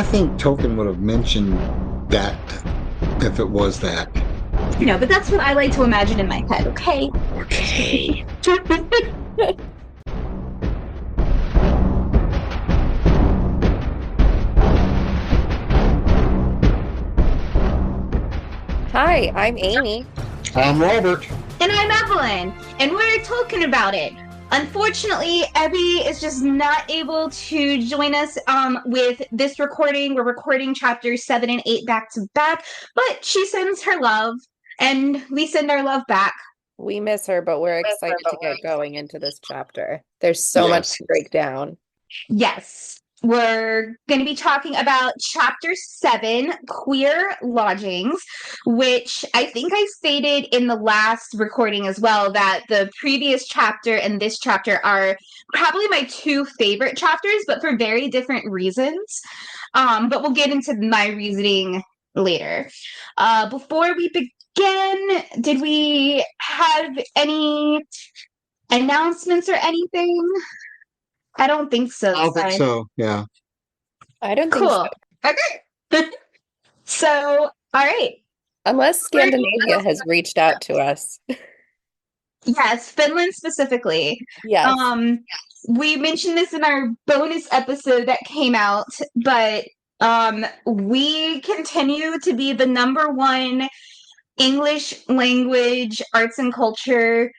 I think Token would have mentioned that if it was that. No, but that's what I like to imagine in my head, okay? Okay. Hi, I'm Amy. I'm Robert. And I'm Evelyn, and we're talking about it. Unfortunately, Evie is just not able to join us with this recording. We're recording chapters 7 and 8 back to back, but she sends her love, and we send our love back. We miss her, but we're excited to get going into this chapter. There's so much Yes. to break down. Yes. We're going to be talking about chapter 7, Queer Lodgings, which I think I stated in the last recording as well that the previous chapter and this chapter are probably my two favorite chapters, but for very different reasons. But we'll get into my reasoning later. Before we begin, did we have any announcements or anything? I don't think so. I don't think so. Yeah. I don't think so. Cool. Okay. So, all right. Unless Scandinavia has reached out to us. Yes, Finland specifically. Yes. We mentioned this in our bonus episode that came out, but we continue to be the #1 English language arts and culture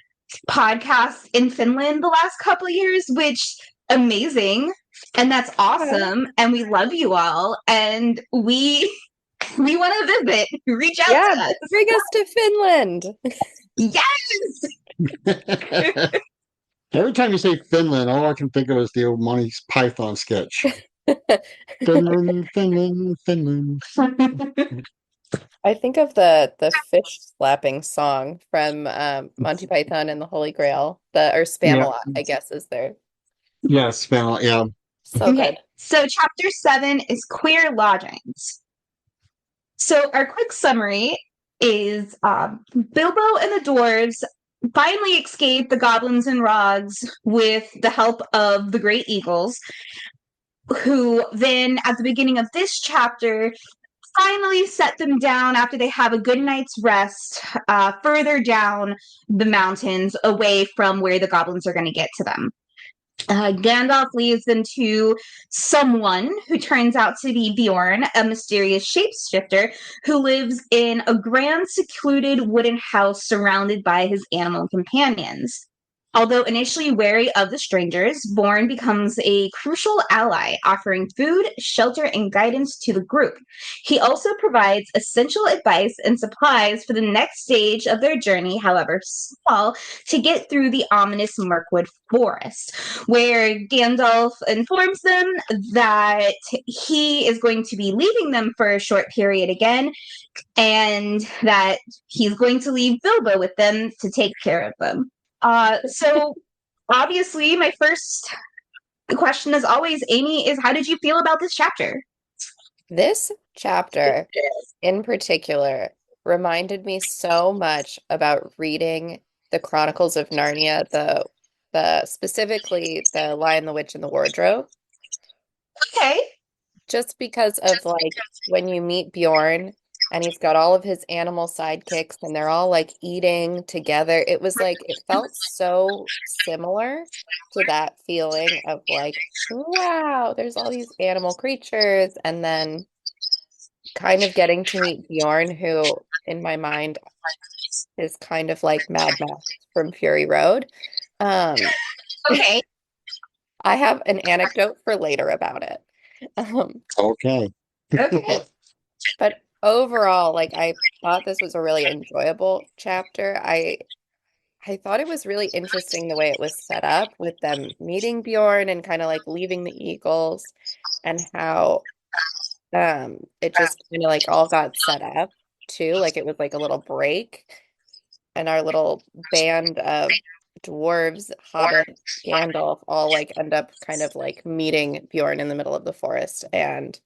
podcast in Finland the last couple of years, which amazing. And that's awesome. And we love you all. And we want to visit. Reach out to us. Bring us to Finland. Yes. Every time you say Finland, all I can think of is the old Monty Python sketch. Finland, Finland, Finland. I think of the fish slapping song from Monty Python and the Holy Grail, or Spamalot, I guess is there. Yes, Finland, yeah. So Okay, good. so chapter 7 is Queer Lodgings. So our quick summary is Bilbo and the dwarves finally escape the goblins and rogs with the help of the great eagles, who then, at the beginning of this chapter, finally set them down after they have a good night's rest further down the mountains away from where the goblins are going to get to them. Gandalf leads them to someone who turns out to be Bjorn, a mysterious shapeshifter who lives in a grand, secluded wooden house surrounded by his animal companions. Although initially wary of the strangers, Bjorn becomes a crucial ally, offering food, shelter, and guidance to the group. He also provides essential advice and supplies for the next stage of their journey, however small, to get through the ominous Mirkwood Forest, where Gandalf informs them that he is going to be leaving them for a short period again, and that he's going to leave Bilbo with them to take care of them. So obviously my first question, as always, Amy, is how did you feel about this chapter? This chapter in particular reminded me so much about reading the Chronicles of Narnia, the specifically the Lion, the Witch, and the Wardrobe. Okay. Just because of like when you meet Bjorn and he's got all of his animal sidekicks and they're all like eating together. It was like, it felt so similar to that feeling of like, wow, there's all these animal creatures. And then kind of getting to meet Bjorn, who in my mind is kind of like Mad Max from Fury Road. Okay. I have an anecdote for later about it. Okay. Okay. But overall, like I thought this was a really enjoyable chapter. I thought it was really interesting the way it was set up with them meeting Bjorn and kind of like leaving the Eagles and how it just kind of like all got set up too. Like it was like a little break and our little band of dwarves, Hobbit, Gandalf all like end up kind of like meeting Bjorn in the middle of the forest and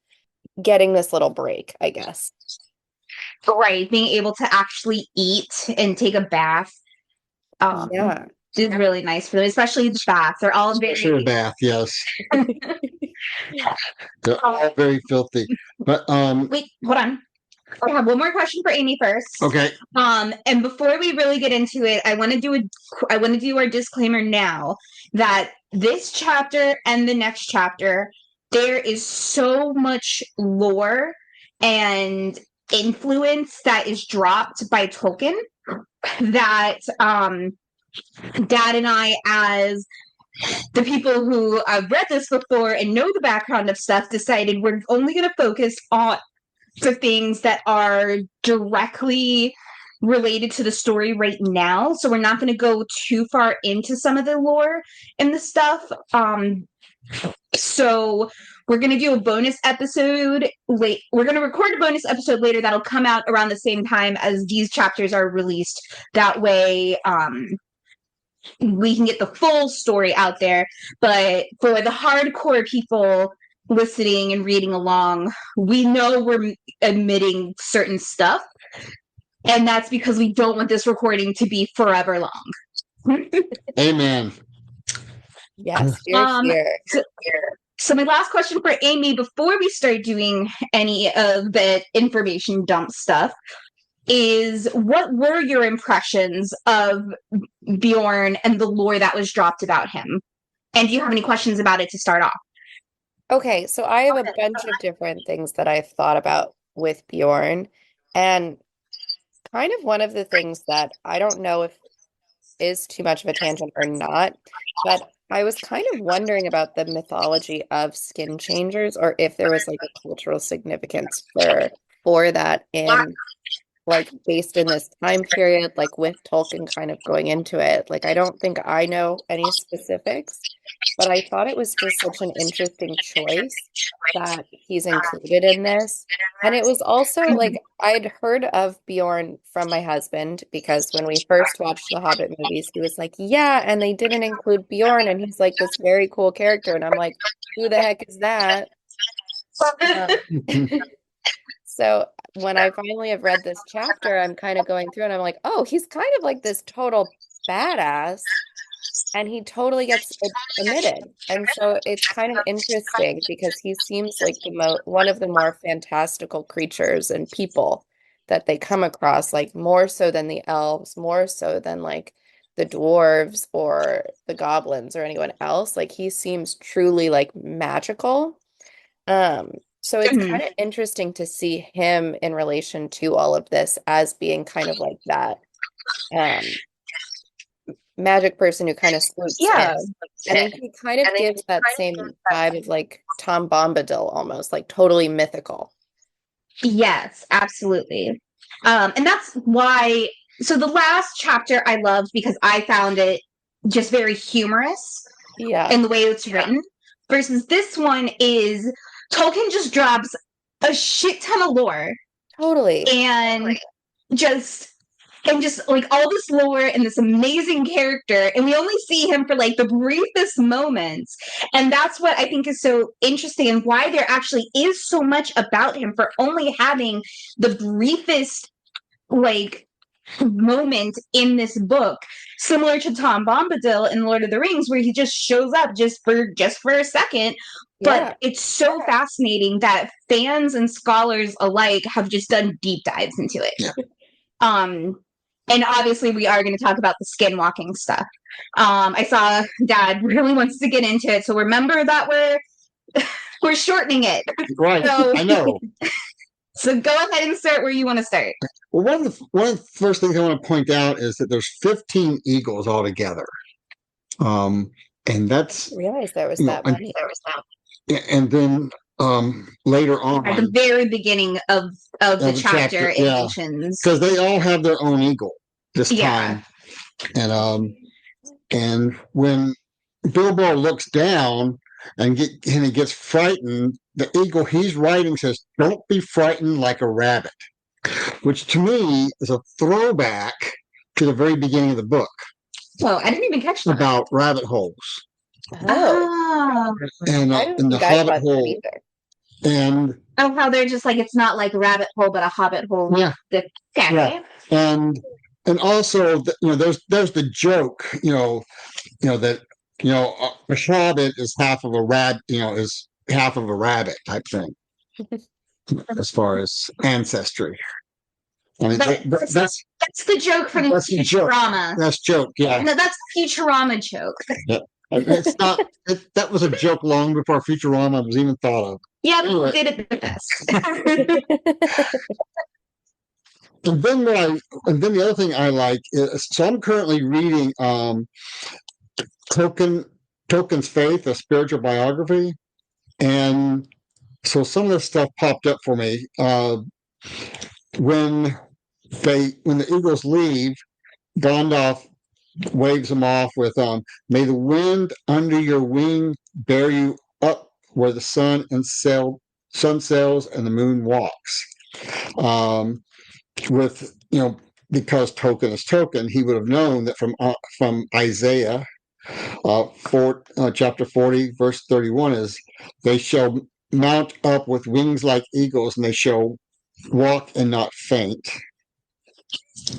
getting this little break, I guess. Right. Being able to actually eat and take a bath Yeah. is really nice for them, especially the baths. They're all Especially a bath, yes. They're all very filthy. But Wait, hold on. I have one more question for Amy first. okay. And before we really get into it, I want to do our disclaimer now that this chapter and the next chapter, there is so much lore and influence that is dropped by Tolkien that Dad and I, as the people who have read this before and know the background of stuff, decided we're only going to focus on the things that are directly related to the story right now. So we're not going to go too far into some of the lore and the stuff. So we're going to do a bonus episode late. We're going to record a bonus episode later that'll come out around the same time as these chapters are released. That way, we can get the full story out there. But for the hardcore people listening and reading along, we know we're omitting certain stuff, and that's because we don't want this recording to be forever long. Amen. Yes, here. So my last question for Amy before we start doing any of the information dump stuff is, what were your impressions of Bjorn and the lore that was dropped about him? And do you have any questions about it to start off? Okay, so I have a bunch of different things that I've thought about with Bjorn, and kind of one of the things that I don't know if is too much of a tangent or not, but I was kind of wondering about the mythology of skin changers, or if there was like a cultural significance for that in like based in this time period, like with Tolkien kind of going into it. Like, I don't think I know any specifics, but I thought it was just such an interesting choice that he's included in this. And it was also like I'd heard of Bjorn from my husband, because when we first watched the Hobbit movies, he was like, yeah, and they didn't include Bjorn, and he's like this very cool character. And I'm like, who the heck is that? So when I finally have read this chapter, I'm kind of going through and I'm like, oh, he's kind of like this total badass, and he totally gets omitted. And so it's kind of interesting because he seems like one of the more fantastical creatures and people that they come across, like more so than the elves, more so than like the dwarves or the goblins or anyone else. Like, he seems truly like magical. So it's kind of interesting to see him in relation to all of this as being kind of like that magic person who kind of swoops in. And then he kind of gives that same vibe of like Tom Bombadil, almost like totally mythical. Yes, absolutely. And that's why, so the last chapter I loved because I found it just very humorous in the way it's written, versus this one is Tolkien just drops a shit ton of lore. Totally. And just like all this lore and this amazing character, and we only see him for like the briefest moments. And that's what I think is so interesting, and why there actually is so much about him for only having the briefest like moment in this book, similar to Tom Bombadil in Lord of the Rings, where he just shows up just for a second. But it's so fascinating that fans and scholars alike have just done deep dives into it. And obviously we are going to talk about the skinwalking stuff. I saw Dad really wants to get into it, so remember that we're shortening it. Right, so, I know. So go ahead and start where you want to start. Well, one of the first things I want to point out is that there's 15 eagles altogether. And that's... I realized there was that many. And then later on... At the very beginning of the chapter it mentions... Because they all have their own eagle this time. And when Bilbo looks down and he gets frightened, the eagle he's riding says, "Don't be frightened like a rabbit," which to me is a throwback to the very beginning of the book. Well, I didn't even catch that. About rabbit holes. Oh. And in the Hobbit hole. And how they're just like, it's not like a rabbit hole, but a hobbit hole. Yeah. And also, there's the joke, that a hobbit is half of a rabbit, is half of a rabbit type thing as far as ancestry. I mean, that's the joke from Futurama. That's joke, yeah. No, that's a Futurama joke. Yeah. It's not. That was a joke long before Futurama was even thought of. Yeah, anyway. Did it the best. And then the other thing I like is, so I'm currently reading Tolkien's Faith, a spiritual biography, and so some of this stuff popped up for me. When the Eagles leave, Gandalf waves them off with "May the wind under your wing bear you up where the sun sails and the moon walks." With because Tolkien is Tolkien, he would have known that from Isaiah, chapter 40, verse 31 is, "They shall mount up with wings like eagles, and they shall walk and not faint."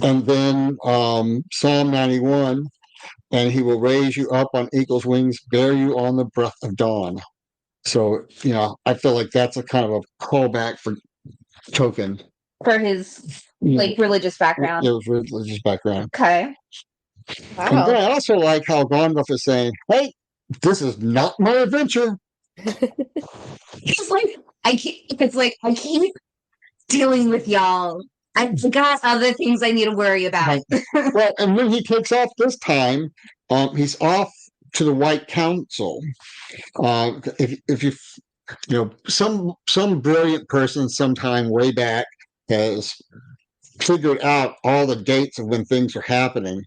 And then Psalm 91, "And he will raise you up on eagle's wings, bear you on the breath of dawn." So, I feel like that's a kind of a callback for Tolkien. For his religious background. Yeah, it was religious background. Okay. Wow. And then I also like how Gandalf is saying, "Hey, this is not my adventure." It's like I keep dealing with y'all. I've got other things I need to worry about. Well, and when he takes off this time, he's off to the White Council. If you some brilliant person sometime way back has figured out all the dates of when things are happening,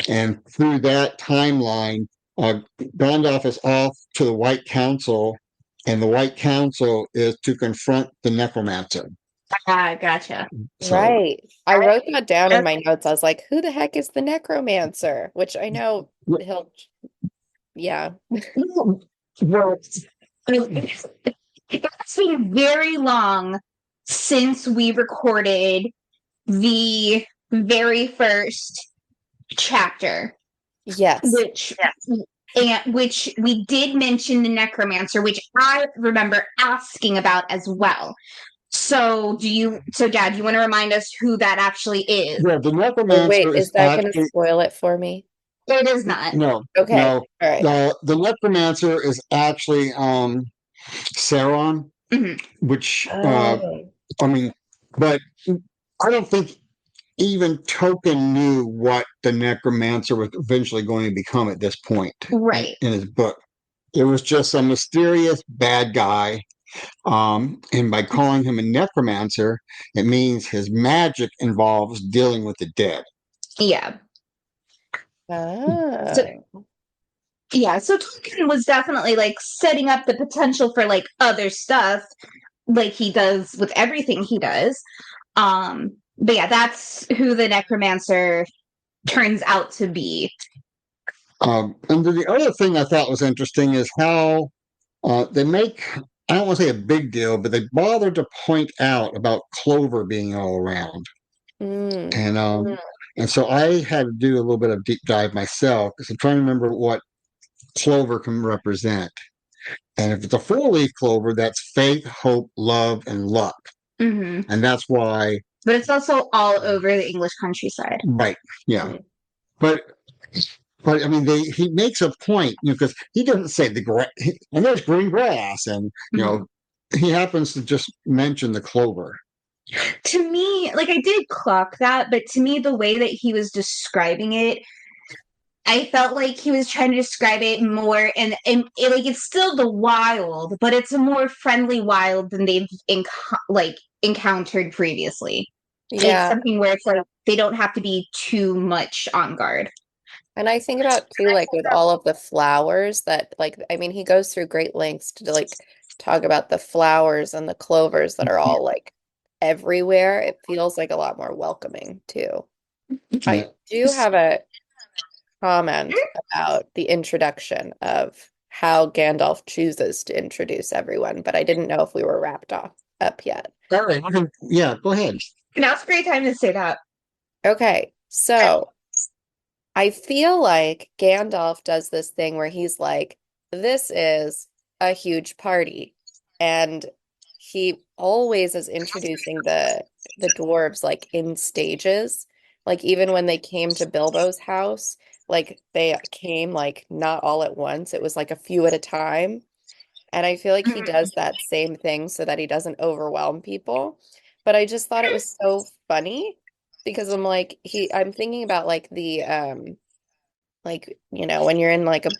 and through that timeline, Gandalf is off to the White Council, and the White Council is to confront the necromancer. Gotcha. So, Right. I wrote that down in my notes. I was like, who the heck is the necromancer? Which I know yeah. Well, it's been very long since we recorded the very first chapter. Yes. Which we did mention the necromancer, which I remember asking about as well. So, Dad, do you want to remind us who that actually is? Yeah, the necromancer. Wait, is that going to spoil it for me? It is not. No. Okay. No. All right. The necromancer is actually Sauron, which I mean, but I don't think even Tolkien knew what the necromancer was eventually going to become at this point, right? In his book, it was just a mysterious bad guy. And by calling him a necromancer, it means his magic involves dealing with the dead. Yeah. So Tolkien was definitely setting up the potential for other stuff, like he does with everything he does. But yeah, that's who the necromancer turns out to be. And the other thing I thought was interesting is how they make, I don't want to say a big deal, but they bother to point out about clover being all around. And so I had to do a little bit of deep dive myself because I'm trying to remember what clover can represent. And if it's a four-leaf clover, that's faith, hope, love, and luck. And that's why. But it's also all over the English countryside. Right. Yeah. But I mean, he makes a point, because he doesn't say and there's green grass, and he happens to just mention the clover. To me, I did clock that, but to me, the way that he was describing it, I felt like he was trying to describe it more, and it's still the wild, but it's a more friendly wild than they've encountered previously. Yeah, it's something where it's they don't have to be too much on guard. And I think about too, with all of the flowers that, I mean, he goes through great lengths to talk about the flowers and the clovers that are all everywhere. It feels like a lot more welcoming too. I do have a comment about the introduction of how Gandalf chooses to introduce everyone, but I didn't know if we were wrapped up yet. All right. Yeah, go ahead. Now's a great time to say that. Okay, so I feel like Gandalf does this thing where he's like, this is a huge party. And he always is introducing the dwarves like in stages. Like even when they came to Bilbo's house, like they came like not all at once. It was like a few at a time. And I feel like he Mhm. does that same thing so that he doesn't overwhelm people. But I just thought it was so funny because I'm thinking about like like, when you're in like a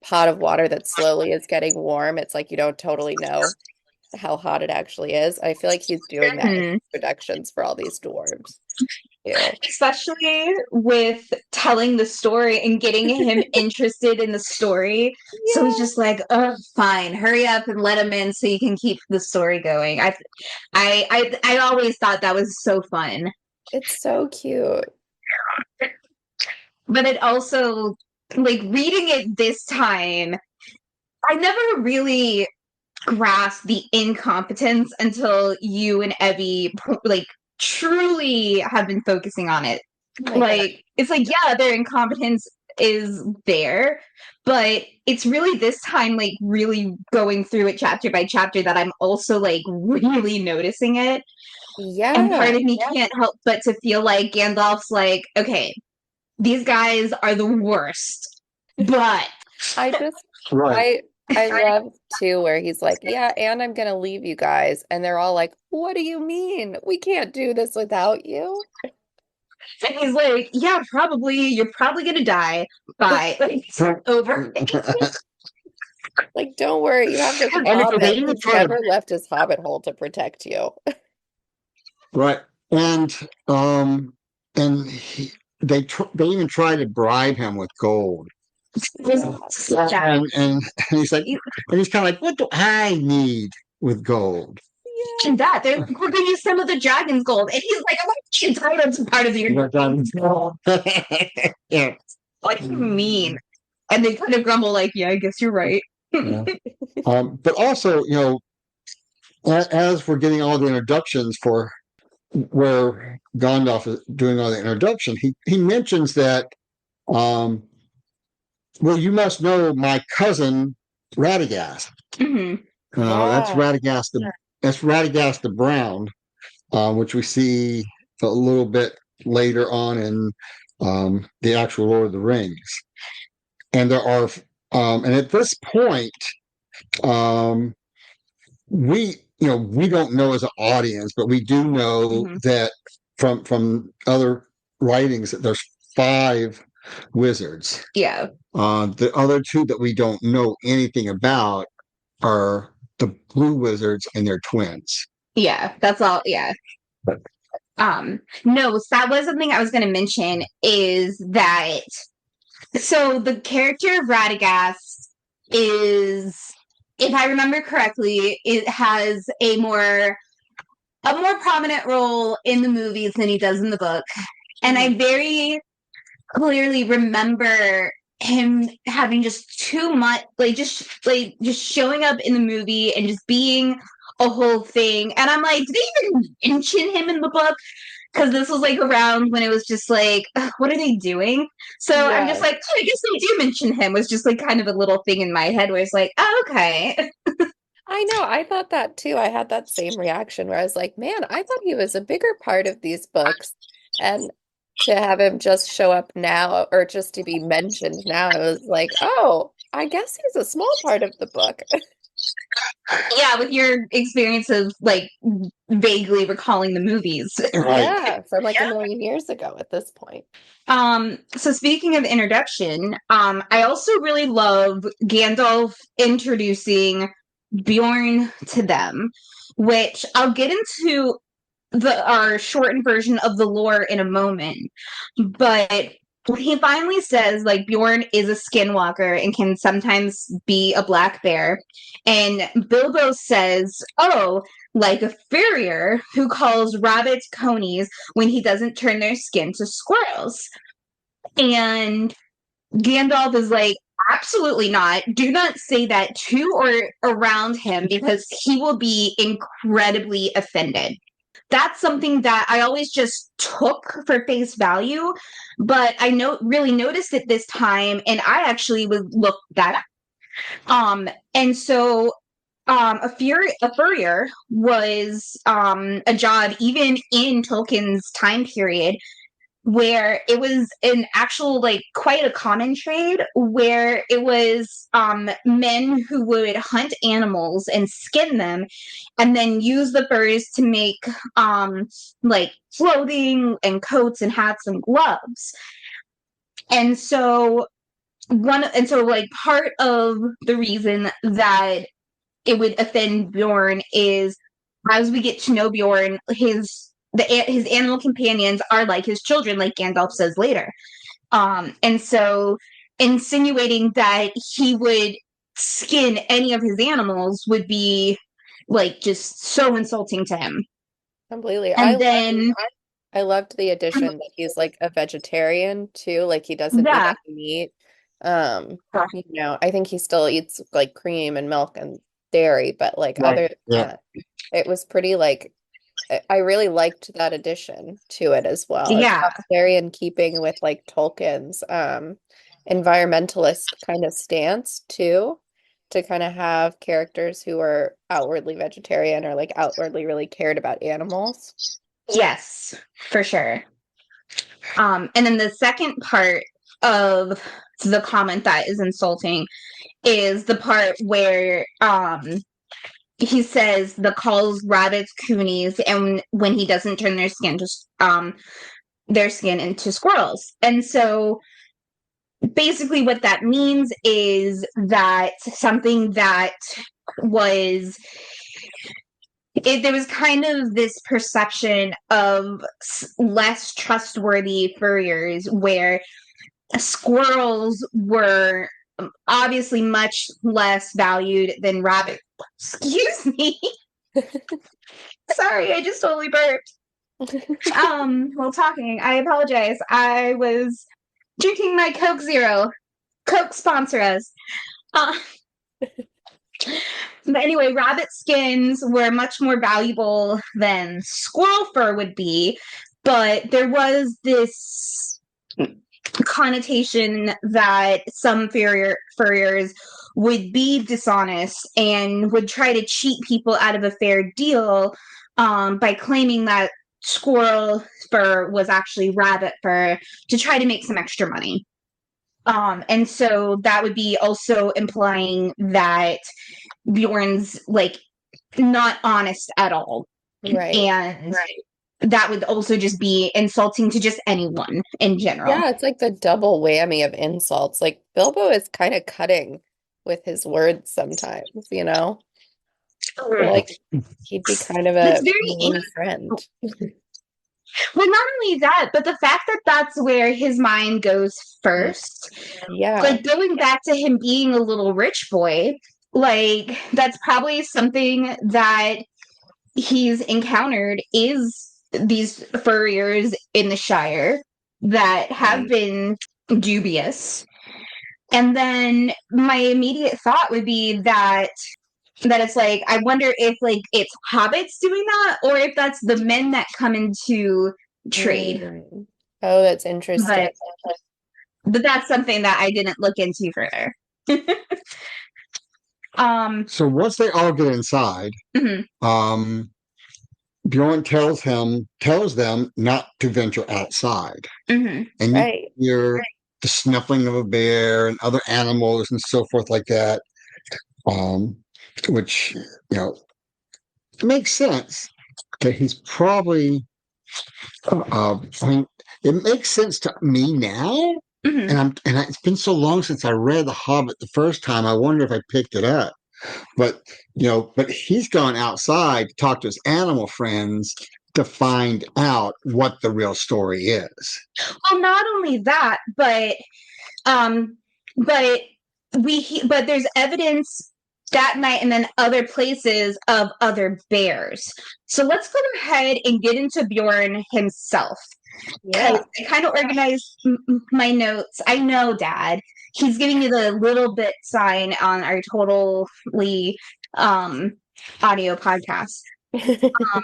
pot of water that slowly is getting warm, it's like you don't totally know how hot it actually is. I feel like he's doing that with Mhm. introductions for all these dwarves too. Especially with telling the story and getting him interested in the story. So he's Yeah, just like, oh, fine, hurry up and let him in so you can keep the story going. I always thought that was so fun. it's so cute. But it also, like, reading it this time, I never really grasp the incompetence until you and Evie like truly have been focusing on it. Oh my God. Like it's like yeah, their incompetence is there, but it's really this time like really going through it chapter by chapter that I'm also like really noticing it. And part Yeah. of me can't help but to feel like Gandalf's like, okay, these guys are the worst, but I just Right. I love too where he's like, "Yeah, and I'm gonna leave you guys." And they're all like, "What do you mean? We can't do this without you?" and he's like, yeah, probably, you're probably gonna die. Bye. Like, it's over. Like, don't worry, you have this I mean, they hobbit even who's try to never left his hobbit hole to protect you. right, and um, and they even try to bribe him with gold, Yeah. and he's like, and he's kind of like, what do I need with gold? And that they're like, we're gonna use some of the dragon's gold. And he's like, I'm not entitled to part of your Gold. Yeah, what do you mean? And they kind of grumble like, yeah, I guess you're right. yeah. But also, as we're getting all the introductions for where Gandalf is doing all the introduction, he mentions that, um, well, you must know my cousin Radagast. Hmm. That's Yeah. Radagast the Brown, which we see a little bit later on in the actual Lord of the Rings. And and at this point, um, we don't know as an audience, but we do know Hmm. that from other writings that there's five wizards. Yeah. The other two that we don't know anything about are the blue wizards and their twins. Yeah. That's all. Yeah. No, so that was something I was going to mention is that so the character of Radagast is, if I remember correctly, it has a more prominent role in the movies than he does in the book. And I Mhm. very clearly remember him having just too much like just showing up in the movie and just being a whole thing. And I'm like, did they even mention him in the book? Because this was like around when it was just like, ugh, what are they doing? So I'm just Yeah. like, oh, I guess they do mention him. Was just like kind of a little thing in my head where it's like, oh, okay. I know. I thought that too. I had that same reaction where I was like, man, I thought he was a bigger part of these books. And to have him just show up now or just to be mentioned now, I was like, oh, I guess he's a small part of the book. Yeah, with your experience of like vaguely recalling the movies. Right. Yeah, from like a million years ago at this point. So speaking of introduction, I also really love Gandalf introducing Bjorn to them, which I'll get into our shortened version of the lore in a moment. But he finally says like Bjorn is a skinwalker and can sometimes be a black bear. And Bilbo says, oh, like a furrier who calls rabbits conies when he doesn't turn their skin to squirrels. And Gandalf is like, absolutely not. Do not say that to or around him because he will be incredibly offended. That's something that I always just took for face value, but I really noticed it this time, and I actually would look that up. And so a furrier was a job even in Tolkien's time period where it was an actual like quite a common trade where it was men who would hunt animals and skin them and then use the furs to make like clothing and coats and hats and gloves. And so like part of the reason that it would offend Bjorn is as we get to know Bjorn, his animal companions are like his children, like Gandalf says later. And so insinuating that he would skin any of his animals would be like just so insulting to him. Completely. And then I loved the addition that he's like a vegetarian too, like he doesn't eat yeah, any meat. I think he still eats like cream and milk and dairy, but like Right. other than Yeah. that, it was pretty like I really liked that addition to it as well. It yeah, felt very in keeping with like Tolkien's environmentalist kind of stance too, to kind of have characters who are outwardly vegetarian or like outwardly really cared about animals. yes, for sure. And then the second part of the comment that is insulting is the part where he says the calls rabbits coonies and when he doesn't turn their skin into squirrels. And so basically what that means is that something that was there was kind of this perception of less trustworthy furriers where squirrels were obviously much less valued than rabbits. Excuse me. Sorry, I just totally burped. While talking, I apologize. I was drinking my Coke Zero. Coke sponsor us. Uh, but anyway, rabbit skins were much more valuable than squirrel fur would be, but there was this connotation that some furriers would be dishonest and would try to cheat people out of a fair deal by claiming that squirrel fur was actually rabbit fur to try to make some extra money. And so that would be also implying that Bjorn's like not honest at all. Right. And that would also just be insulting to just anyone in general. Yeah, it's like the double whammy of insults. Like Bilbo is kind of cutting with his words sometimes, you know? I feel like he'd be kind of That's a very mean friend. well, not only that, but the fact that that's where his mind goes first, Yeah, like going back to him being a little rich boy, like that's probably something that he's encountered is these furriers in the Shire that have right. been dubious. And then my immediate thought would be that it's like I wonder if like it's hobbits doing that or if that's the men that come into trade. Mm. Oh, that's interesting. But but that's something that I didn't look into further. So once they all get inside, Mhm. Bjorn tells them not to venture outside. Mhm. And you Right. hear the snuffling of a bear and other animals and so forth like that. Um, which, it makes sense that he's probably I mean, it makes sense to me now. Mhm. It's been so long since I read The Hobbit the first time. I wonder if I picked it up. But but he's gone outside to talk to his animal friends to find out what the real story is. Well, not only that, um, but but there's evidence that night and then other places of other bears. So let's go ahead and get into Bjorn himself. Because Yeah. I kind of organized my notes. I know, Dad. He's giving me the little bit sign on our totally audio podcast. Um,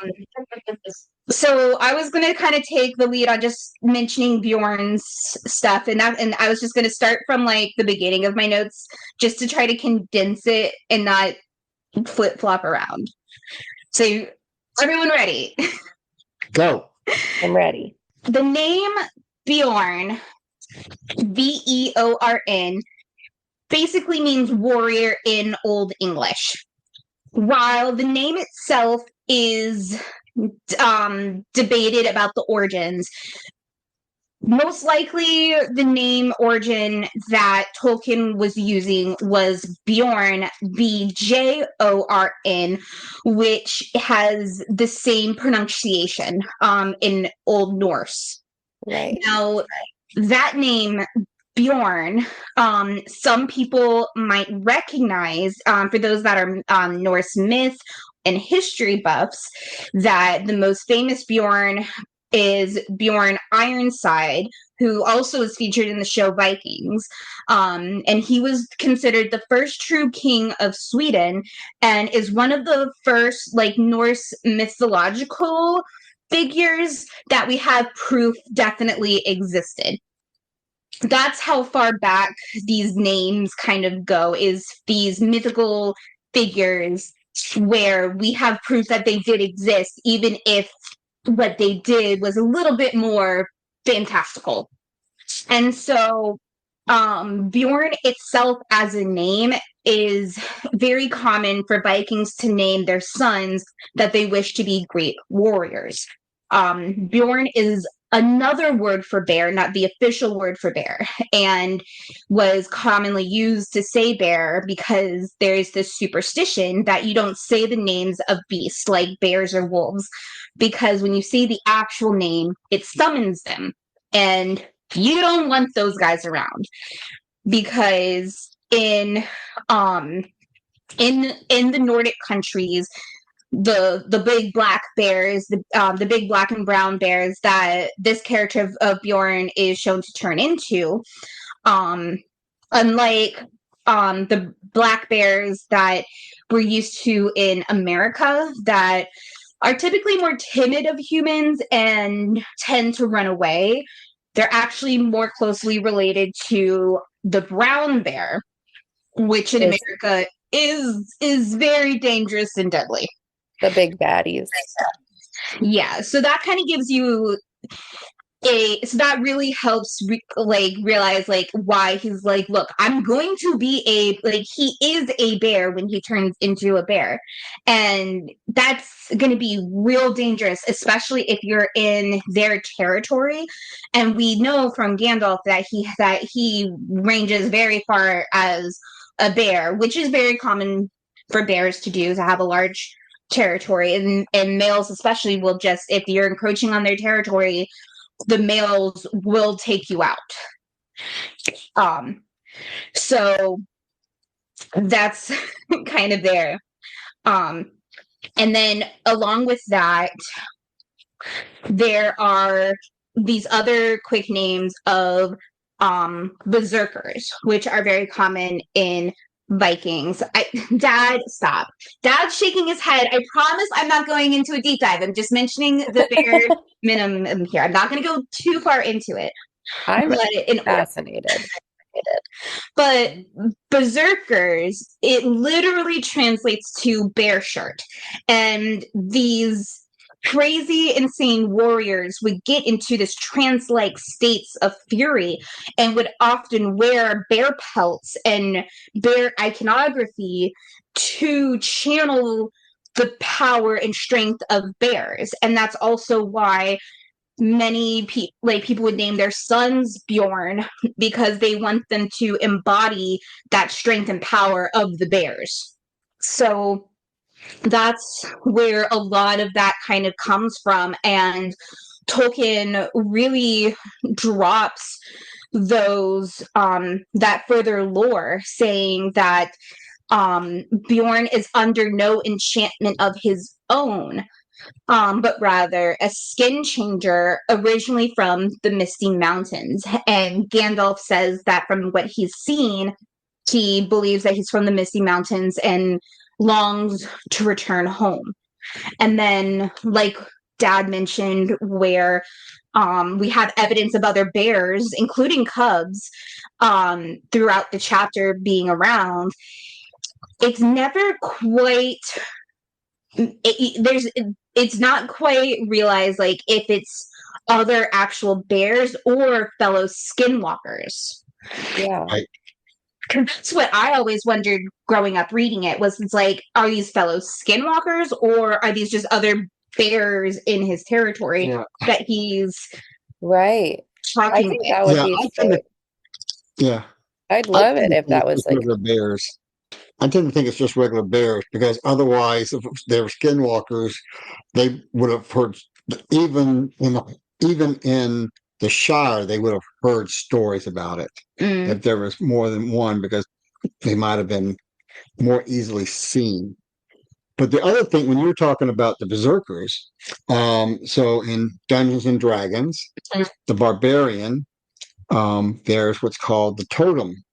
so I was going to kind of take the lead on just mentioning Bjorn's stuff, and I was just going to start from like the beginning of my notes just to try to condense it and not flip flop around. So, everyone ready? Go. I'm ready. The name Bjorn, Beorn, basically means warrior in Old English. While the name itself is debated about the origins, most likely the name origin that Tolkien was using was Bjorn, Bjorn, which has the same pronunciation in Old Norse. Right. Now, that name Bjorn, some people might recognize, for those that are Norse myth and history buffs, that the most famous Bjorn is Bjorn Ironside, who also is featured in the show Vikings. And he was considered the first true king of Sweden and is one of the first like Norse mythological figures that we have proof definitely existed. That's how far back these names kind of go, is these mythical figures where we have proof that they did exist, even if what they did was a little bit more fantastical. And so Bjorn itself as a name is very common for Vikings to name their sons that they wish to be great warriors. Bjorn is another word for bear, not the official word for bear, and was commonly used to say bear because there is this superstition that you don't say the names of beasts like bears or wolves, because when you say the actual name, it summons them. And you don't want those guys around, because in the Nordic countries, the big black bears, the big black and brown bears that this character of Bjorn is shown to turn into, unlike the black bears that we're used to in America, that are typically more timid of humans and tend to run away, they're actually more closely related to the brown bear, which in America is very dangerous and deadly. The big baddies. Yeah, so that kind of gives you so that really helps realize like why he's like, look, I'm going to be he is a bear when he turns into a bear, and that's going to be real dangerous, especially if you're in their territory. And we know from Gandalf that he ranges very far as a bear, which is very common for bears to do, to have a large territory, and males especially will just, if you're encroaching on their territory, the males will take you out. So that's kind of there. And then along with that, there are these other quick names of berserkers, which are very common in Vikings. Dad, stop. Dad's shaking his head. I promise I'm not going into a deep dive. I'm just mentioning the bare minimum here. I'm not going to go too far into it. I'm fascinated. But berserkers, it literally translates to bear shirt. And these crazy, insane warriors would get into this trance-like states of fury and would often wear bear pelts and bear iconography to channel the power and strength of bears. And that's also why many people would name their sons Bjorn, because they want them to embody that strength and power of the bears. So that's where a lot of that kind of comes from, and Tolkien really drops those that further lore, saying that Bjorn is under no enchantment of his own, but rather a skin changer originally from the Misty Mountains. And Gandalf says that from what he's seen, he believes that he's from the Misty Mountains and longs to return home. And then, like Dad mentioned, where we have evidence of other bears, including cubs, throughout the chapter being around. It's never quite it's not quite realized like if it's other actual bears or fellow skinwalkers. Yeah. That's what I always wondered growing up reading it, was it's like, are these fellow skinwalkers or are these just other bears in his territory that he's right. I talking think with? that would be sick. I'd love it if that was like regular bears. I tend to think it's just regular bears because otherwise, if they were skinwalkers, they would have heard even in the Shire, they would have heard stories about it if there was more than one, because they might have been more easily seen. But the other thing, when you were talking about the berserkers, so in Dungeons and Dragons, the barbarian, there's what's called the totem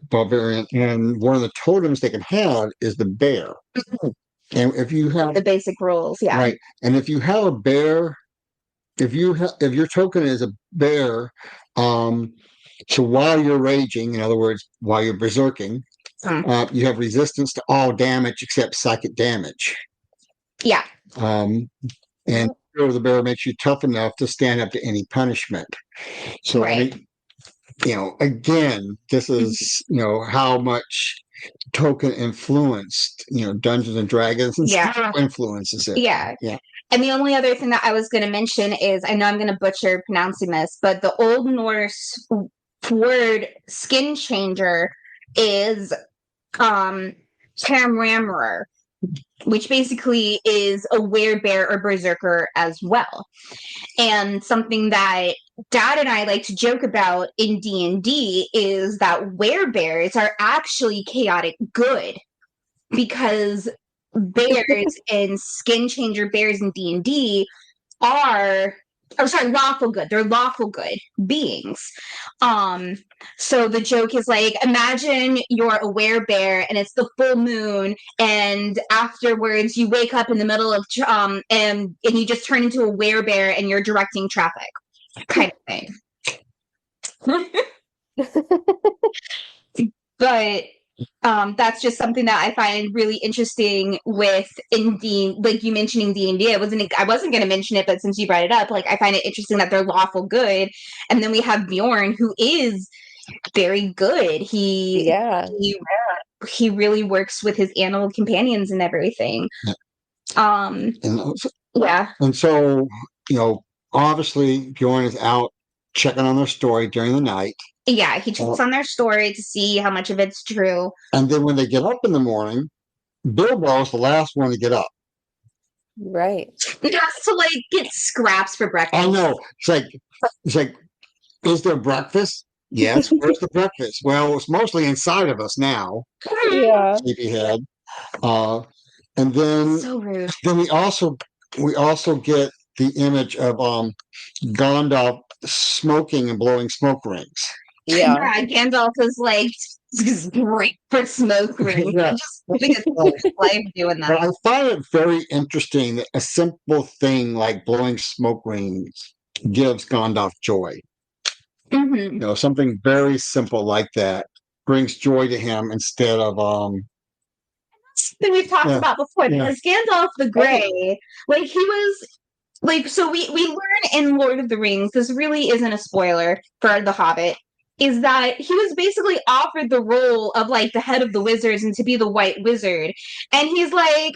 barbarian, and one of the totems they can have is the bear. And if you have the basic rules, right, and if you have a bear, if your token is a bear, so while you're raging, in other words, while you're berserking, you have resistance to all damage except psychic damage. Yeah. And the bear makes you tough enough to stand up to any punishment. So I mean, again, this is how much token influenced Dungeons and Dragons and still influences it. Yeah. And the only other thing that I was going to mention is, I know I'm going to butcher pronouncing this, but the Old Norse word skin changer is Tamramrer, which basically is a werebear or berserker as well. And something that Dad and I like to joke about in D&D is that werebears are actually chaotic good, because bears and skin changer bears in D&D are lawful good. They're lawful good beings. So the joke is like, imagine you're a werebear and it's the full moon, and afterwards you wake up in the middle of and you just turn into a werebear and you're directing traffic, kind of thing. But that's just something that I find really interesting with like you mentioning D&D. I wasn't going to mention it, but since you brought it up, like I find it interesting that they're lawful good, and then we have Bjorn, who is very good. He really works with his animal companions and everything. And so obviously Bjorn is out checking on their story during the night. Yeah, he checks on their story to see how much of it's true. And then when they get up in the morning, Bilbo's the last one to get up. Right. He has to like get scraps for breakfast. I know. It's like, is there breakfast? Yes. Where's the breakfast? Well, it's mostly inside of us now. Yeah. Sleepyhead. And then so rude. Then we also get the image of Gandalf smoking and blowing smoke rings. Yeah, Gandalf is like great for smoke rings. Just living a life doing that. But I find it very interesting that a simple thing like blowing smoke rings gives Gandalf joy. Something very simple like that brings joy to him instead of something we've talked about before, because Gandalf the Grey, like he was like, so we learn in Lord of the Rings, this really isn't a spoiler for The Hobbit, is that he was basically offered the role of like the head of the wizards and to be the White Wizard, and he's like,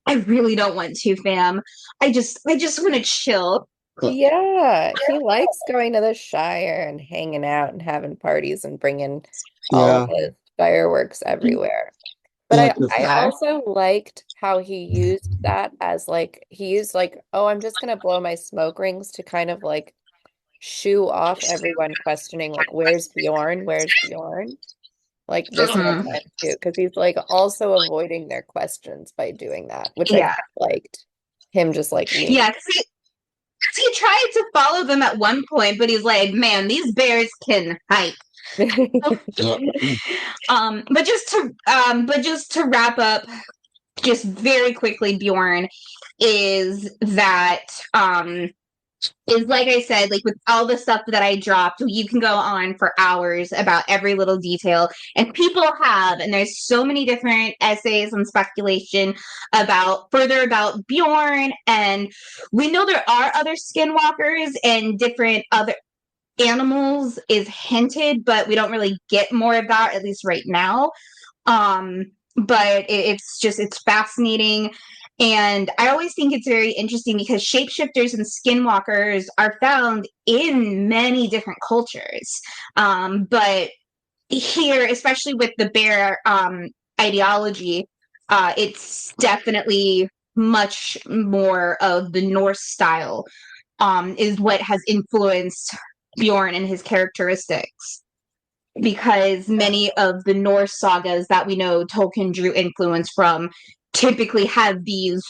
I really don't want to, fam. I just want to chill. Yeah, he likes going to the Shire and hanging out and having parties and bringing all his fireworks everywhere. But I also liked how he used that as like, oh, I'm just gonna blow my smoke rings to kind of like shoo off everyone questioning like, where's Bjorn? Where's Bjorn? Like this whole time too, because he's like also avoiding their questions by doing that, which I liked him just like leaning. Yeah, because he tried to follow them at one point, but he's like, man, these bears can hike. But just to wrap up just very quickly, Bjorn, is that is like I said, like with all the stuff that I dropped, you can go on for hours about every little detail. And people have, and there's so many different essays and speculation about Bjorn. And we know there are other skinwalkers and different other animals is hinted, but we don't really get more of that, at least right now. But it's fascinating. And I always think it's very interesting because shapeshifters and skinwalkers are found in many different cultures. But here, especially with the bear ideology, it's definitely much more of the Norse style, is what has influenced Bjorn and his characteristics. Because many of the Norse sagas that we know Tolkien drew influence from typically have these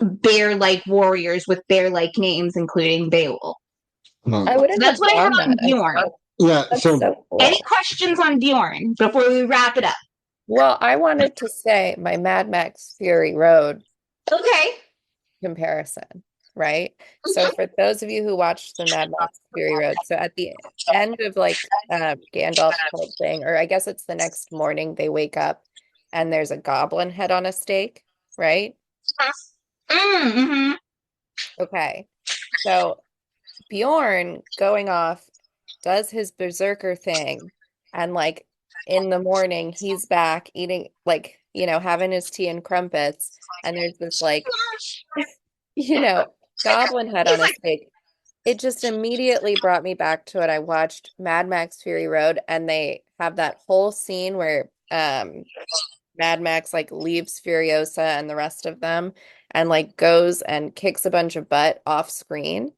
bear-like warriors with bear-like names, including Beowulf. I So wouldn't That's have what I have known on that. Bjorn. yeah, That's so so Any cool. questions on Bjorn before we wrap it up? Well, I wanted to say my Mad Max Fury Road Okay. comparison, right? So for those of you who watched the Mad Max Fury Road, so at the end of like Gandalf's whole thing, or I guess it's the next morning, they wake up and there's a goblin head on a stake, right? Mm-hmm. Okay. So Bjorn going off does his berserker thing, and like in the morning he's back eating, like, having his tea and crumpets, and there's this like, you know, goblin head He's on a like, stake. It just immediately brought me back to it. I watched Mad Max Fury Road, and they have that whole scene where Mad Max like leaves Furiosa and the rest of them and like goes and kicks a bunch of butt off screen.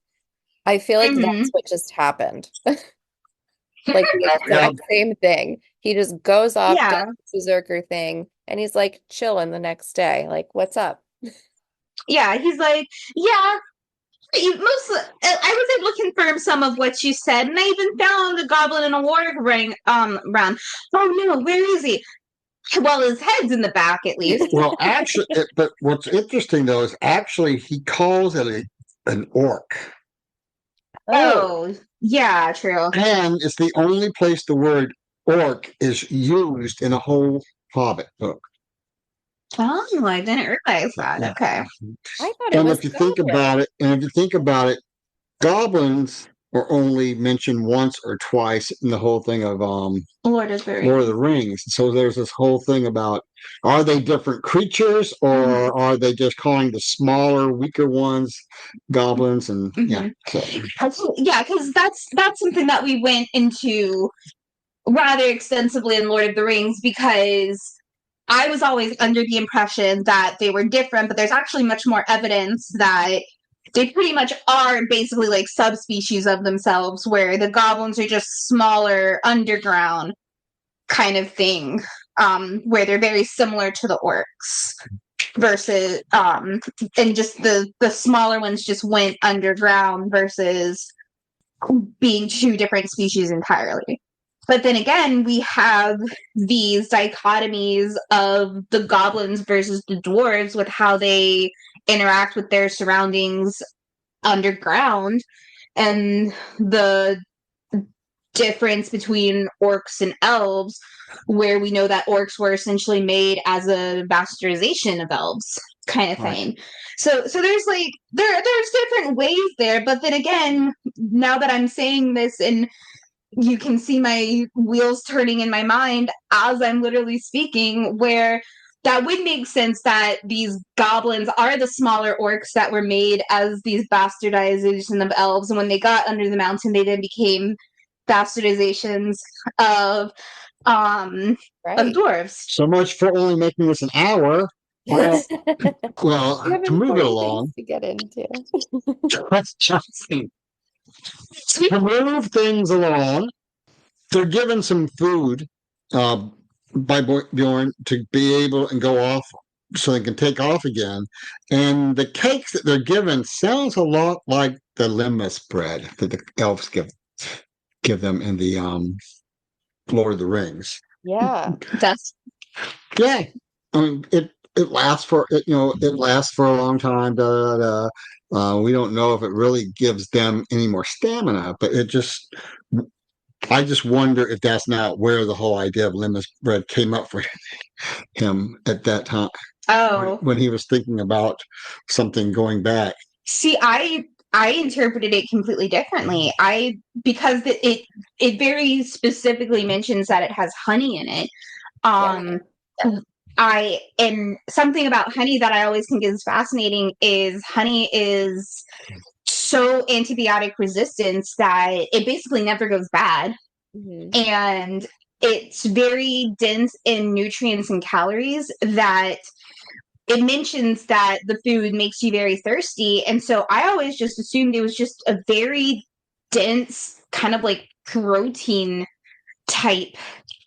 I feel like mm-hmm. that's what just happened. Like the yeah, exact same thing. He just goes off, does Yeah. the berserker thing, and he's like chilling the next day. Like, what's up? Yeah. He's like, yeah. I was able to confirm some of what you said, and I even found a goblin in a warg ring round. Oh no, where is he? Well, his head's in the back at least. well, actually, but what's interesting though is actually he calls it an orc, Oh, Oh, yeah, true. and it's the only place the word orc is used in a whole Hobbit book. Oh, I didn't realize that. Yeah. Okay. I thought it And was if you think goblin. about it, goblins are only mentioned once or twice in the whole thing of Lord is very. Lord of the Rings. So there's this whole thing about, are they different creatures, or are they just calling the smaller, weaker ones goblins? And yeah, Yeah, because that's something that we went into rather extensively in Lord of the Rings, because I was always under the impression that they were different, but there's actually much more evidence that they pretty much are basically like subspecies of themselves, where the goblins are just smaller underground kind of thing, where they're very similar to the orcs versus and just the smaller ones just went underground versus being two different species entirely. But then again, we have these dichotomies of the goblins versus the dwarves with how they interact with their surroundings underground, and the difference between orcs and elves, where we know that orcs were essentially made as a bastardization of elves kind of thing. Right. So there's like there's different ways there, but then again, now that I'm saying this and you can see my wheels turning in my mind as I'm literally speaking, where that would make sense that these goblins are the smaller orcs that were made as these bastardization of elves, and when they got under the mountain, they then became bastardizations of Right. dwarves. so much for only making this an hour. Well, We have to move it important along, things to get into. let's just see. To move things along, they're given some food uh, by Bjorn to be able and go off so they can take off again. And the cakes that they're given sounds a lot like the limas bread that the elves give them in the Lord of the Rings. Yeah. That's Yeah, I mean, it lasts for it lasts for a long time. Da, da, da. We don't know if it really gives them any more stamina, but I just wonder if that's not where the whole idea of lemon bread came up for him at that time Oh, when he was thinking about something going back. see, I interpreted it completely differently. I because it very specifically mentions that it has honey in it. Yeah. Um, I and something about honey that I always think is fascinating is honey is so antibiotic resistance that it basically never goes bad, Hmm. and it's very dense in nutrients and calories that it mentions that the food makes you very thirsty. And so I always just assumed it was just a very dense kind of like protein type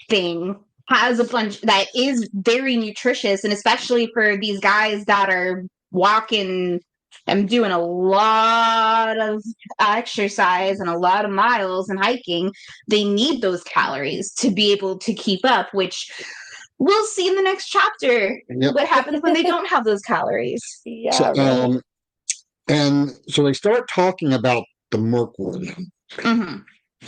thing, has a bunch that is very nutritious, and especially for these guys that are walking and doing a lot of exercise and a lot of miles and hiking, they need those calories to be able to keep up, which we'll see in the next chapter Yep. what happens when they don't have those calories. So, Yeah, right. and so they start talking about the Mirkwood. Mm-hmm.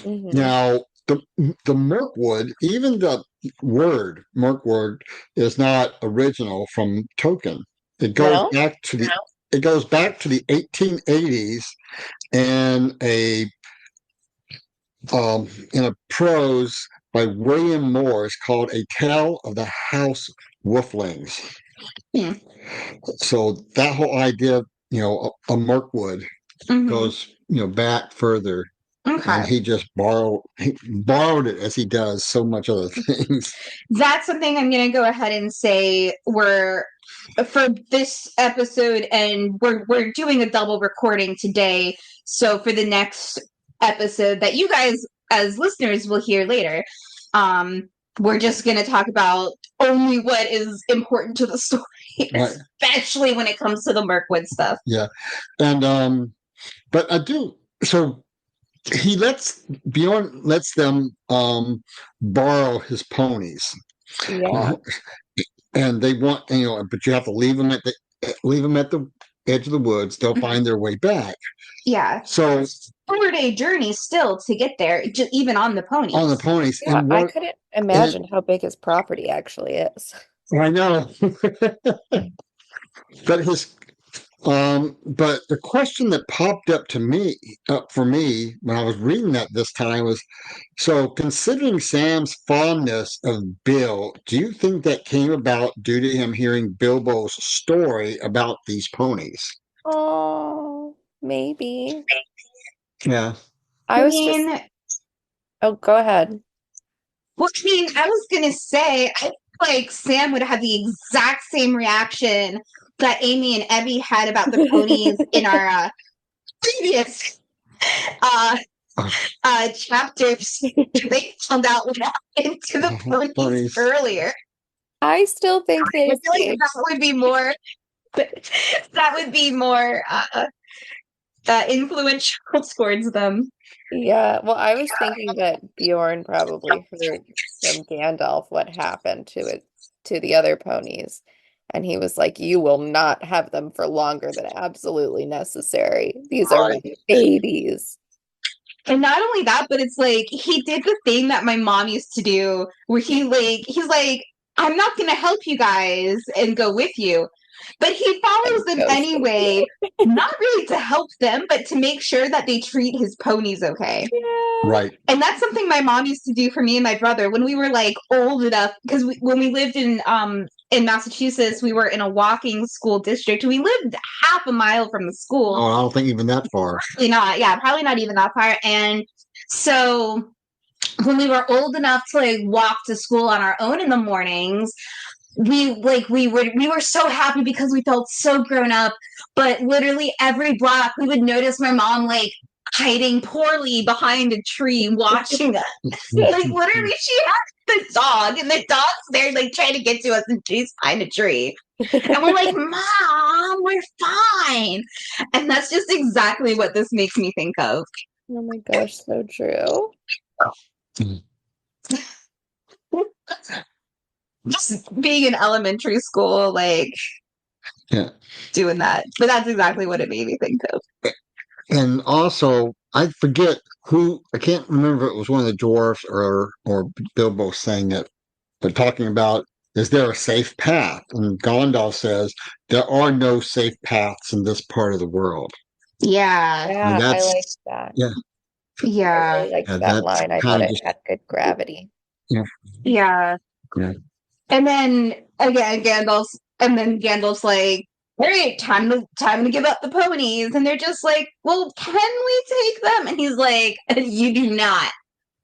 Hmm. Now, the Mirkwood, even the word Mirkwood, is not original from Tolkien. It goes No? back to the it goes back to the 1880s and in a prose by William Morris called "A Tale of the House Wolflings." Hmm. So that whole idea, a Mirkwood Mm-hmm. goes, back further, and Okay. he borrowed it as he does so much other things. That's something I'm going to go ahead and say we're for this episode, and we're doing a double recording today. So for the next episode that you guys as listeners will hear later, um, we're just going to talk about only what is important to the story, Right. especially when it comes to the Mirkwood stuff. Yeah. And but I do so he Bjorn lets them borrow his ponies. Yeah. Uh, and they want but you have to leave them at the edge of the woods. They'll find their way back. Yeah. So 4-day journey still to get there, even on the ponies. on the ponies, Yeah, and I what couldn't and imagine how big his property actually is. I know, but but the question that popped up for me when I was reading that this time was, so considering Sam's fondness of Bill, do you think that came about due to him hearing Bilbo's story about these ponies? Oh, maybe. Yeah. I I was just, mean, oh, go ahead. well, I mean, I was gonna say, I feel like Sam would have the exact same reaction that Amy and Evie had about the ponies in our previous uh, chapters. They found out what happened to the ponies Ponies. earlier. I still think I they feel like escaped. that would be more influential towards them. Yeah, well, I was thinking that Bjorn probably heard from Gandalf what happened to the other ponies. And he was like, "You will not have them for longer than absolutely necessary. These are my babies." And not only that, but it's like he did the thing that my mom used to do where he's like, I'm not gonna help you guys and go with you. But he follows And them goes with anyway, you. not really to help them, but to make sure that they treat his ponies okay. Yeah. Right. And that's something my mom used to do for me and my brother when we were like old enough, because when we lived in Massachusetts, we were in a walking school district. We lived half a mile from the school. Oh, I don't think even that far. Probably not. Yeah, probably not even that far. And so when we were old enough to like walk to school on our own in the mornings, we were so happy because we felt so grown up. But literally every block we would notice my mom like hiding poorly behind a tree watching us. Like literally she had the dog and the dog's there like trying to get to us and she's behind a tree. And we're like, Mom, we're fine. And that's just exactly what this makes me think of. Oh my gosh, so true. just being in elementary school, like Yeah. doing that. But that's exactly what it made me think of. And also, I forget who, I can't remember if it was one of the dwarfs or Bilbo saying it, but talking about, is there a safe path? And Gondalf says, there are no safe paths in this part of the world. Yeah. And Yeah, I that's, like that. yeah, I Yeah. really liked yeah, that that's line. I thought kind of it just, had good gravity. yeah, Yeah. yeah. And then again, Gandalf's like, all right, time to give up the ponies. And they're just like, well, can we take them? And he's like, you do not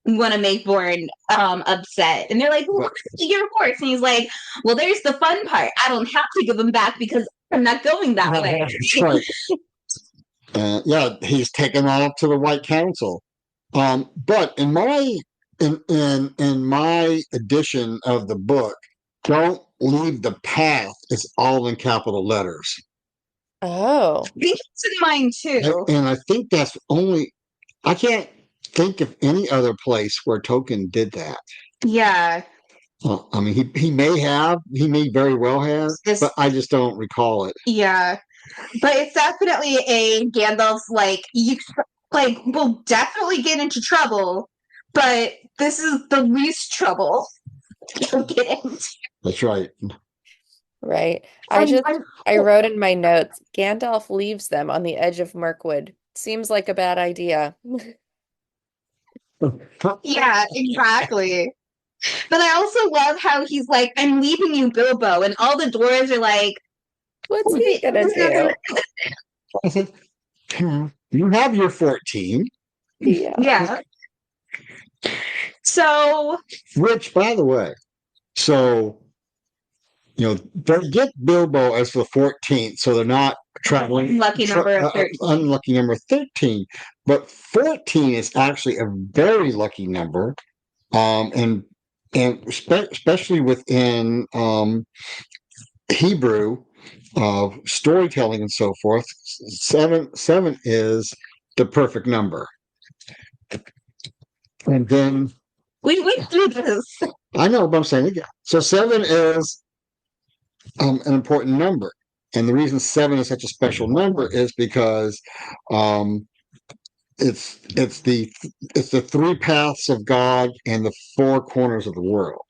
want to make Born upset. And they're like, well, your horse. And he's like, well, there's the fun part. I don't have to give them back because I'm not going that way. That's right. Yeah, he's taken off to the White Council. But in my edition of the book, don't leave the path. It's all in capital letters. Oh, I think it's in mine too. And I think that's only, I can't think of any other place where Tolkien did that. Yeah. I mean, he may very well have, but I just don't recall it. Yeah. But it's definitely a Gandalf's like, you like will definitely get into trouble, but this is the least trouble you'll get into. That's right. right. And I wrote in my notes, Gandalf leaves them on the edge of Mirkwood. Seems like a bad idea. yeah, exactly. But I also love how he's like, I'm leaving you, Bilbo, and all the dwarves are like, What's he gonna do? I said, you have your 14. Yeah. yeah. So, Which, by the way, so, they get Bilbo as the 14th, so they're not traveling. Lucky number of 13. Unlucky number 13. But 14 is actually a very lucky number. And especially within Hebrew storytelling and so forth, seven is the perfect number. And then we went through this. I know, but I'm saying it again. So 7 is an important number, and the reason 7 is such a special number is because it's the three paths of God and the four corners of the world,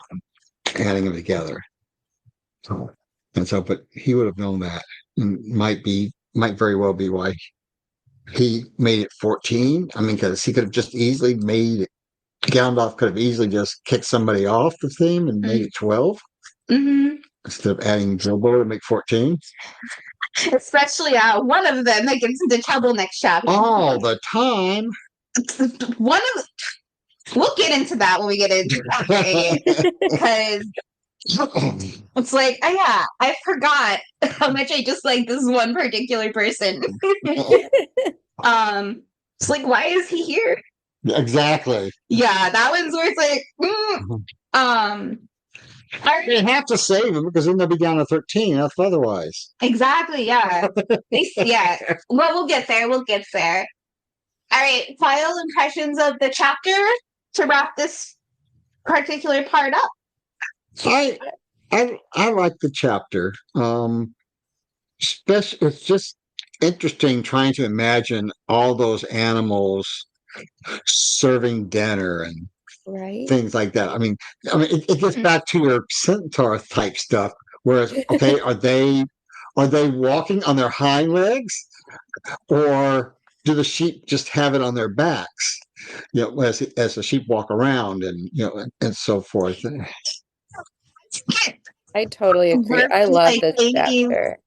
adding them together. And so, but he would have known that, and might very well be why he made it 14. I mean, because he could have just easily made it. Gandalf could have easily just kicked somebody off the theme and made it 12 instead of adding Bilbo to make 14. Especially one of them that gets into trouble next chapter. All the time. We'll get into that when we get into chapter 8. Because it's like, oh yeah, I forgot how much I just like this one particular person. It's like, why is he here? Exactly. Yeah, that one's where it's like, They have to save him because then they'll be down to 13 if otherwise. Exactly, yeah. Yeah. Well, we'll get there. We'll get there. All right, final impressions of the chapter to wrap this particular part up. I like the chapter. It's just interesting trying to imagine all those animals serving dinner and things like that. I mean, it gets back to your centaur type stuff. Whereas, okay, are they walking on their hind legs, or do the sheep just have it on their backs? As the sheep walk around and and so forth. I totally agree. I love like this chapter.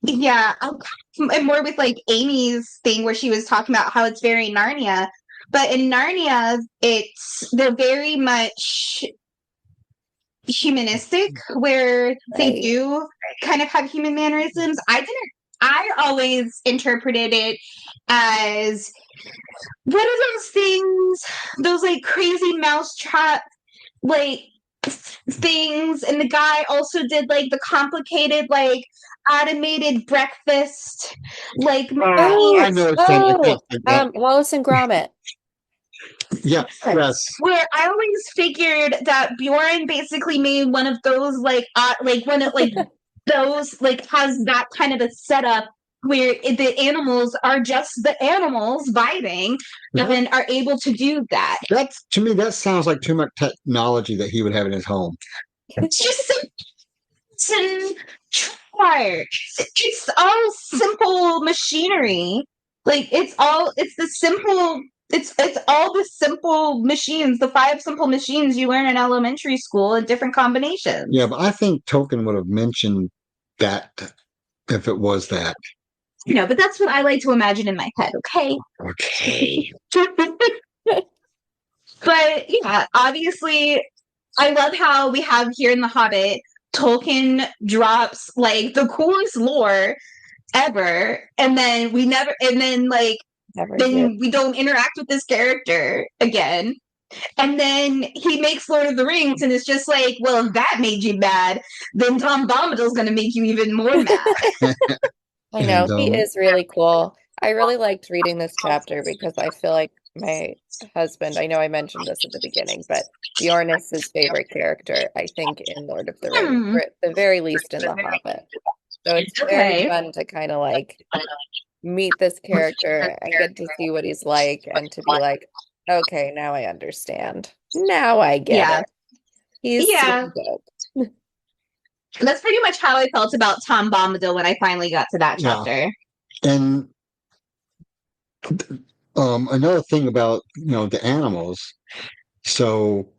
Yeah, and more with like Amy's thing where she was talking about how it's very Narnia, but in Narnia, they're very much humanistic, where they do kind of have human mannerisms. I always interpreted it as, what are those things? Those like crazy mousetrap like things, and the guy also did like the complicated like automated breakfast like I know Wallace and Gromit. Yeah, yes. Where I always figured that Bjorn basically made one of those one of those has that kind of a setup where the animals are just the animals vibing and are able to do that. That's to me that sounds like too much technology that he would have in his home. It's just some it's all simple machinery. It's all the simple machines, the 5 simple machines you learn in elementary school in different combinations. Yeah, but I think Tolkien would have mentioned that if it was that. But that's what I like to imagine in my head, okay? Okay. But yeah, obviously, I love how we have here in The Hobbit, Tolkien drops the coolest lore ever, and then we don't interact with this character again. And then he makes Lord of the Rings, and it's just like, well, if that made you mad, then Tom Bombadil's going to make you even more mad. I know, he is really cool. I really liked reading this chapter because I feel like my husband, I know I mentioned this at the beginning, but Bjorn is his favorite character, I think, in Lord of the Rings, or at the very least in The Hobbit. So it's very fun to kind of meet this character and get to see what he's like and to be like, okay, now I understand. Now I get it. He's super dope. That's pretty much how I felt about Tom Bombadil when I finally got to that chapter. And another thing about the animals. So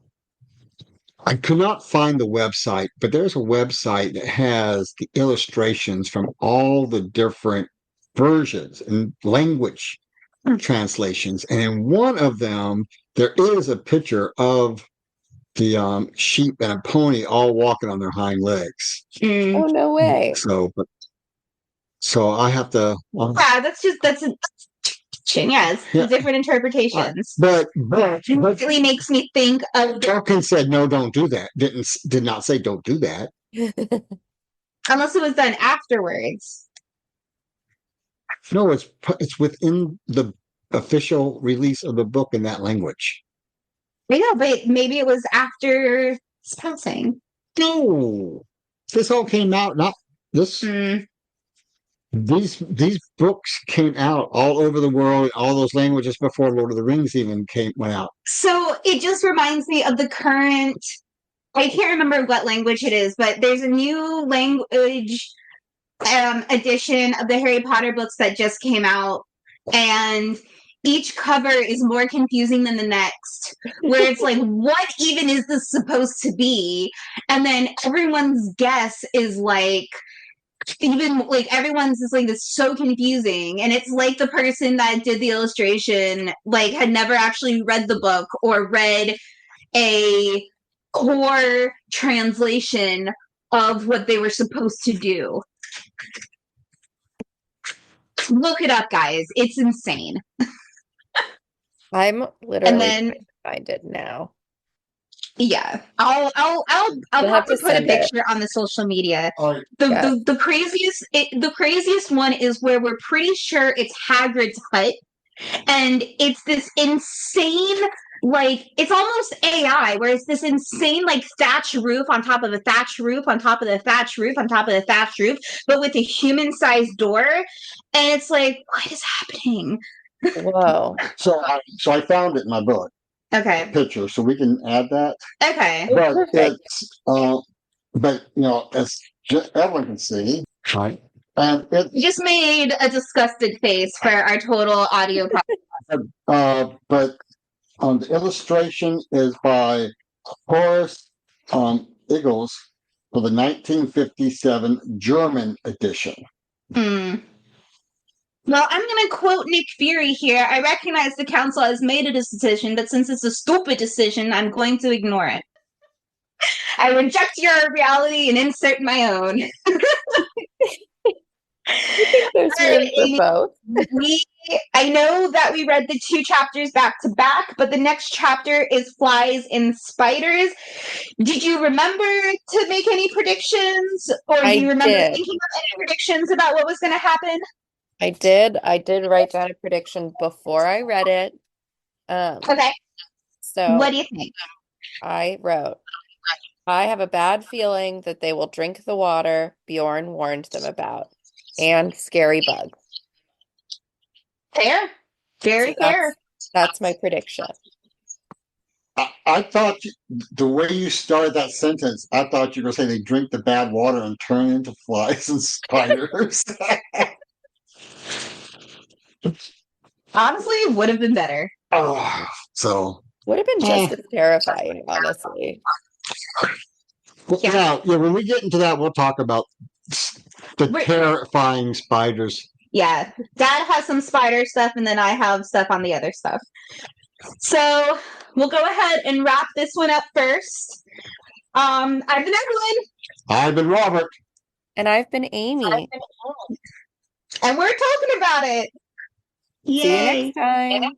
I could not find the website, but there's a website that has the illustrations from all the different versions and language translations. And in one of them, there is a picture of the sheep and a pony all walking on their hind legs. Oh, no way. So I have to. That's different interpretations. But it really makes me think of. Tolkien said, "No, don't do that." Did not say, "Don't do that." Unless it was done afterwards. No, it's within the official release of the book in that language. Yeah, but maybe it was after his passing. No, this all came out not this. These books came out all over the world, all those languages before Lord of the Rings even went out. So it just reminds me of the current. I can't remember what language it is, but there's a new language edition of the Harry Potter books that just came out, and each cover is more confusing than the next, where it's like, what even is this supposed to be? And then everyone's guess is everyone's just it's so confusing, and it's like the person that did the illustration had never actually read the book or read a core translation of what they were supposed to do. Look it up, guys. It's insane. I'm literally trying to find it now. Yeah, I'll have to put a picture on the social media. The craziest one is where we're pretty sure it's Hagrid's hut, and it's this insane it's almost AI, where it's this insane thatch roof on top of a thatch roof on top of the thatch roof on top of the thatch roof, but with a human-sized door, and it's what is happening? Whoa! So I found it in my book. Okay. Picture, so we can add that. Okay. But as Evelyn can see, right? And it just made a disgusted face for our total audio podcast. But the illustration is by Horace Eagles for the 1957 German edition. Well, I'm going to quote Nick Fury here. I recognize the council has made a decision, but since it's a stupid decision, I'm going to ignore it. I reject your reality and insert my own. I think there's room for both. I know that we read the 2 chapters back to back, but the next chapter is Flies and Spiders. Did you remember to make any predictions? Or do you remember thinking of any predictions about what was going to happen? I did. I did write down a prediction before I read it. Okay. What do So you think? I wrote, I have a bad feeling that they will drink the water Bjorn warned them about, and scary bugs. Fair. So Very fair. that's my prediction. I thought the way you started that sentence, I thought you were going to say they drink the bad water and turn into flies and spiders. Honestly, would have been better. Oh, so Would have been eh. just as terrifying, honestly. Well, Yeah. yeah. When we get into that, we'll talk about the We're- terrifying spiders. Yeah. Dad has some spider stuff, and then I have stuff on the other stuff. So we'll go ahead and wrap this one up first. I've been Evelyn, I've been Robert. And I've been Amy. and we're talking about it. See you next Yay. time.